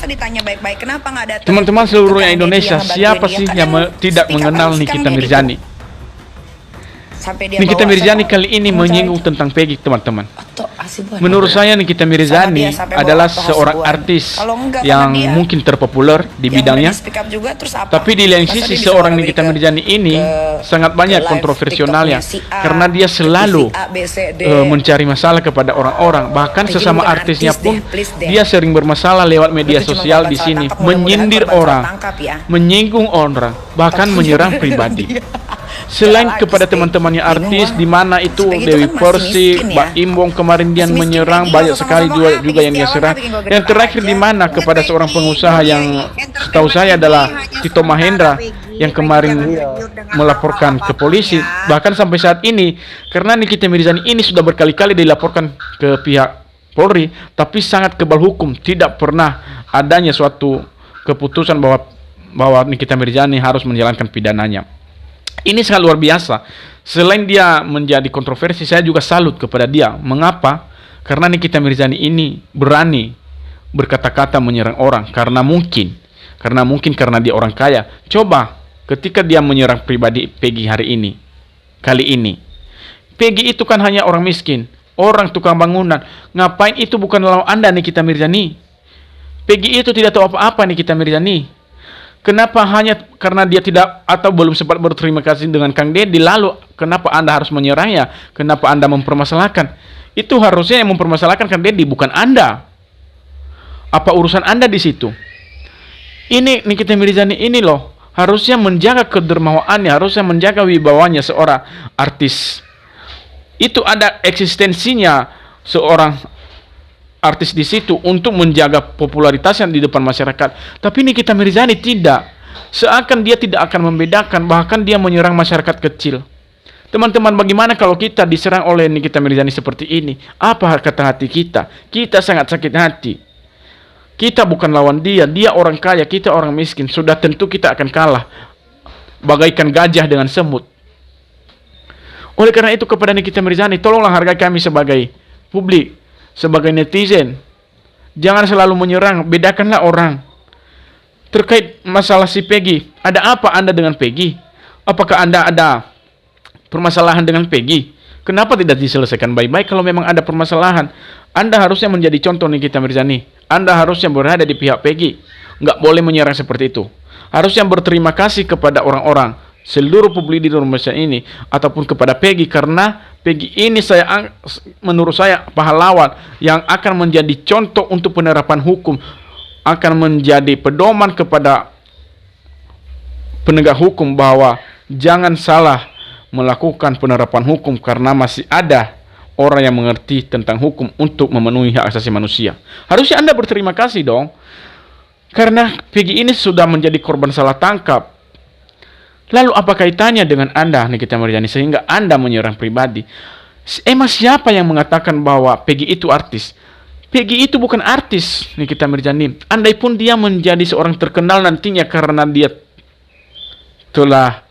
masa ditanya baik-baik kenapa nggak datang? Teman-teman Gitu seluruhnya kan, Indonesia, media siapa ngebantuin sih dia. yang tidak Speak up mengenal aja Nikita sekarang dia Mirzani? Sampai dia Nikita bawa Mirzani siapa? kali ini Pengusaha menyinggung itu. tentang Peggy, teman-teman. Atau Hasibuan. Menurut saya Nikita Mirzani Sama dia sampai adalah bawa ke seorang Hasibuan. artis Kalau enggak, yang karena dia mungkin terpopuler di Yang bidangnya. udah di-speak up juga, terus apa? Tapi di lain Masa sisi dia bisa seorang lari Nikita ke- Mirzani ini ke- sangat ke banyak live kontroversialnya TikToknya si A, karena dia ke selalu si A, B, C, D. mencari masalah kepada orang-orang. Bahkan Ini sesama bukan artisnya artis pun deh, please deh. dia sering bermasalah lewat media Itu cuma sosial korban di salah sini, tangkap, mudah-mudahan menyindir korban salah orang, tangkap ya. menyinggung orang, bahkan menyerang pribadi. Selain Salah kepada artis, teman-temannya bingung artis, lah. di mana itu Sebagai Dewi itu kan masih Persik, miskin ya. Mbak Imbong kemarin dia Masih miskin, menyerang Peggy, banyak nggak usah sekali ngomong juga apa, juga yang dia Peggy serang. Setiawan kan bikin Yang terakhir aja. di mana kepada seorang pengusaha yang setahu saya adalah Tito Mahendra yang kemarin melaporkan ke polisi. Bahkan sampai saat ini karena Nikita Mirzani ini sudah berkali-kali dilaporkan ke pihak Polri, tapi sangat kebal hukum, tidak pernah adanya suatu keputusan bahwa Nikita Mirzani harus menjalankan pidananya. Ini sangat luar biasa. Selain dia menjadi kontroversi, saya juga salut kepada dia. Mengapa? Karena Nikita Mirzani ini berani berkata-kata menyerang orang karena mungkin karena dia orang kaya. Coba ketika dia menyerang pribadi Peggy kali ini. Peggy itu kan hanya orang miskin, orang tukang bangunan. Ngapain itu bukan lawan Anda Nikita Mirzani? Peggy itu tidak tahu apa-apa Nikita Mirzani. Kenapa hanya karena dia tidak atau belum sempat berterima kasih dengan Kang Deddy, lalu kenapa Anda harus menyerangnya? Kenapa Anda mempermasalahkan? Itu harusnya yang mempermasalahkan Kang Deddy, bukan Anda. Apa urusan Anda di situ? Ini Nikita Mirzani ini loh, harusnya menjaga kedermawaannya, harusnya menjaga wibawanya seorang artis. Itu ada eksistensinya seorang artis di situ untuk menjaga popularitasnya di depan masyarakat. Tapi Nikita Mirzani tidak. Seakan dia tidak akan membedakan, bahkan dia menyerang masyarakat kecil. Teman-teman, bagaimana kalau kita diserang oleh Nikita Mirzani seperti ini? Apa kata hati kita? Kita sangat sakit hati. Kita bukan lawan dia, dia orang kaya, kita orang miskin. Sudah tentu kita akan kalah, bagaikan gajah dengan semut. Oleh karena itu kepada Nikita Mirzani, tolonglah hargai kami sebagai publik, sebagai netizen. Jangan selalu menyerang, bedakanlah orang. Terkait masalah si Peggy, ada apa Anda dengan Peggy? Apakah Anda ada permasalahan dengan Peggy? Kenapa tidak diselesaikan baik-baik? Kalau memang ada permasalahan, Anda harusnya menjadi contoh Nikita Mirzani. Anda harusnya berada di pihak Peggy. Nggak boleh menyerang seperti itu. Harusnya berterima kasih kepada orang-orang, seluruh publik di Indonesia ini, ataupun kepada Peggy, karena Peggy ini menurut saya pahlawan yang akan menjadi contoh untuk penerapan hukum, akan menjadi pedoman kepada penegak hukum bahwa jangan salah melakukan penerapan hukum karena masih ada orang yang mengerti tentang hukum untuk memenuhi hak asasi manusia. Harusnya Anda berterima kasih dong, karena Peggy ini sudah menjadi korban salah tangkap. Lalu apa kaitannya dengan Anda Nikita Mirzani sehingga Anda menyerang pribadi? Emang siapa yang mengatakan bahwa Peggy itu artis? Peggy itu bukan artis Nikita Mirzani. Andai pun dia menjadi seorang terkenal nantinya karena dia telah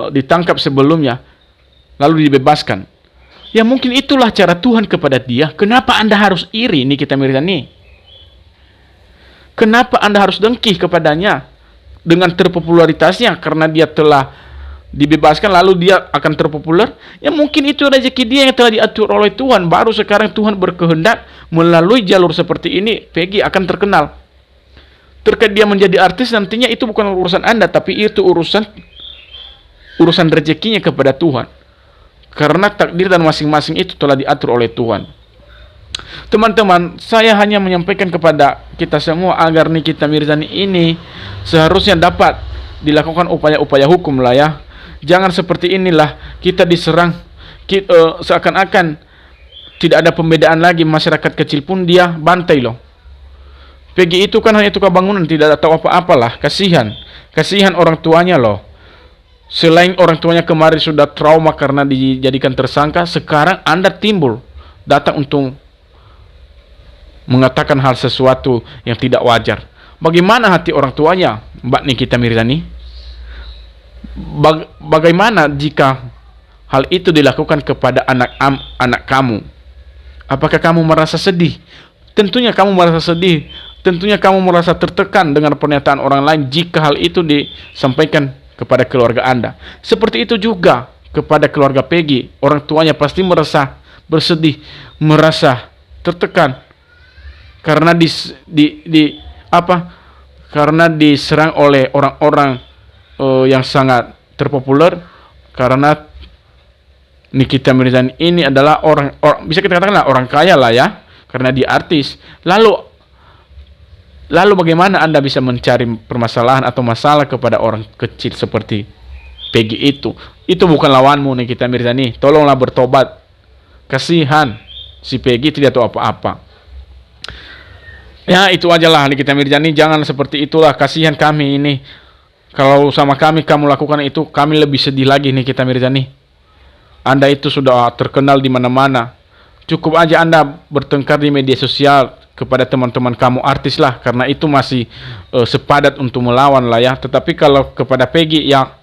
ditangkap sebelumnya lalu dibebaskan, ya mungkin itulah cara Tuhan kepada dia. Kenapa Anda harus iri Nikita Mirzani? Kenapa Anda harus dengki kepadanya? Dengan terpopularitasnya karena dia telah dibebaskan lalu dia akan terpopuler, ya mungkin itu rezeki dia yang telah diatur oleh Tuhan. Baru sekarang Tuhan berkehendak melalui jalur seperti ini Peggy akan terkenal. Terkait dia menjadi artis nantinya itu bukan urusan Anda, tapi itu urusan rezekinya kepada Tuhan, karena takdir dan masing-masing itu telah diatur oleh Tuhan. Teman-teman, saya hanya menyampaikan kepada kita semua agar Nikita Mirzani ini seharusnya dapat dilakukan upaya-upaya hukum lah ya. Jangan seperti inilah kita diserang, seakan-akan tidak ada pembedaan lagi. Masyarakat kecil pun dia bantai loh. Peggy itu kan hanya tukang bangunan, tidak tahu apa-apalah. Kasihan orang tuanya loh. Selain orang tuanya kemarin sudah trauma karena dijadikan tersangka, sekarang Anda timbul datang untuk mengatakan hal sesuatu yang tidak wajar. Bagaimana hati orang tuanya, Mbak Nikita Mirzani? Bagaimana jika hal itu dilakukan kepada anak kamu? Apakah kamu merasa sedih? tentunya kamu merasa sedih, tentunya kamu merasa tertekan dengan pernyataan orang lain jika hal itu disampaikan kepada keluarga Anda. Seperti itu juga kepada keluarga Peggy, orang tuanya pasti merasa bersedih, merasa tertekan karena karena diserang oleh orang-orang yang sangat terpopuler, karena Nikita Mirzani ini adalah orang bisa kita katakan orang kaya lah ya, karena dia artis. Lalu bagaimana Anda bisa mencari permasalahan atau masalah kepada orang kecil seperti Peggy itu? Itu bukan lawanmu Nikita Mirzani. Tolonglah bertobat. Kasihan si Peggy tidak tahu apa-apa. Ya itu aja lah Nikita Mirzani, jangan seperti itulah, kasihan kami ini. Kalau sama kami kamu lakukan itu, kami lebih sedih lagi Nikita Mirzani. Anda itu sudah terkenal di mana-mana. Cukup aja Anda bertengkar di media sosial kepada teman-teman kamu artis lah, karena itu masih sepadat untuk melawan lah ya. Tetapi kalau kepada Peggy ya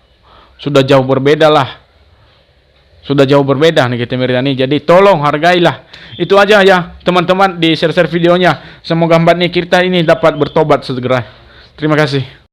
sudah jauh berbeda lah. Sudah jauh berbeda Nikita Mirzani. Jadi tolong hargailah. Itu aja ya teman-teman, di share-share videonya. Semoga Mbak Nikita ini dapat bertobat segera. Terima kasih.